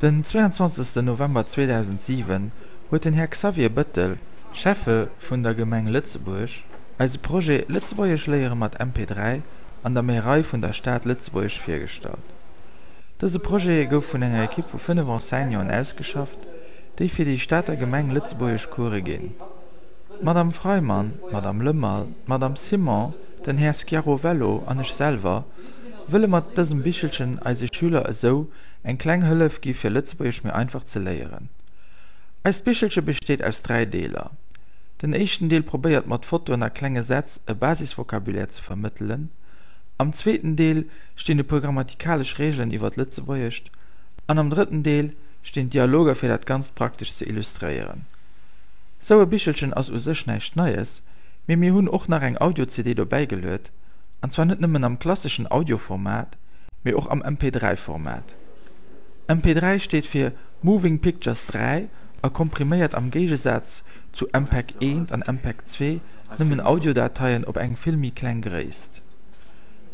Den 22. November 2007 huet den Herr Xavier Bëttel, Chefe vun der Gemeng Lützeburg, als Projekt Lützeburgisch Lehre mat MP3 an der Meerei vun der Stadt Lützeburg firstalt. Dëse Projekt gouf vun enger Ekipp vu 5 Enseignern ausgeschafft, déi fir die Stadter Gemeng Lützeburgisch Kurre ginn. Madame Freimann, Madame Lümmerl, Madame Simon, den Herr Schiarovello an ich selber wëlle mat dësem Bichelchen als Schüler eso eng kleng Hëllef gi fir Lützeburg mir einfach ze léieren. Als Bichelche besteht aus 3 Deler. Den ersten Deel probiert mat Foto an der klenge Sätz e Basisvokabulär zu vermitteln. Am zweiten Deel stehen de programmatikalisch Regeln iwwer Lützeburg, an am dritten Deel stehen Dialoge fir dat ganz praktisch zu illustrieren. So e Bichelchen ass sech nächt Neues, mir hunn och nach eng Audio-CD dabei gelöt, an zwar net nimmen am klassischen Audioformat, mir auch am MP3-Format. MP3 steht für Moving Pictures 3, komprimiert am Gegensatz zu MPEG 1 und MPEG 2 nimmen Audiodateien op eng Filmi klein gereist.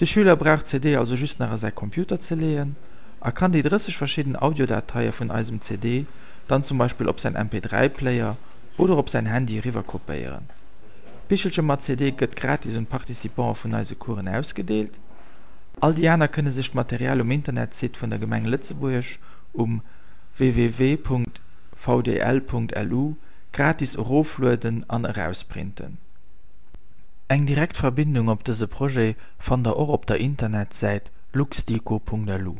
De Schüler braucht CD also just nach sein Computer zu lehen, kann die 30 verschiedene Audiodateien von einem CD dann zum Beispiel op sein MP3-Player oder op sein Handy rüber kopieren. Bichelche mat CD gëtt gratis und Partizipant vun eise Kuren ausgedeelt. All die Aner kënne sich Material Internet sit vun der Gemeng Lützeburg www.vdl.lu gratis Roflöden an herausprinten. Eng Direktverbindung op dese Projekt fan der or op der Internetseite luxdico.lu.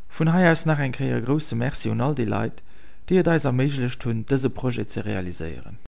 Vun hai aus nach en kreier grosse Merci an all die Leiit, die et eis erméiglech hunn dese Projekt ze realiseieren.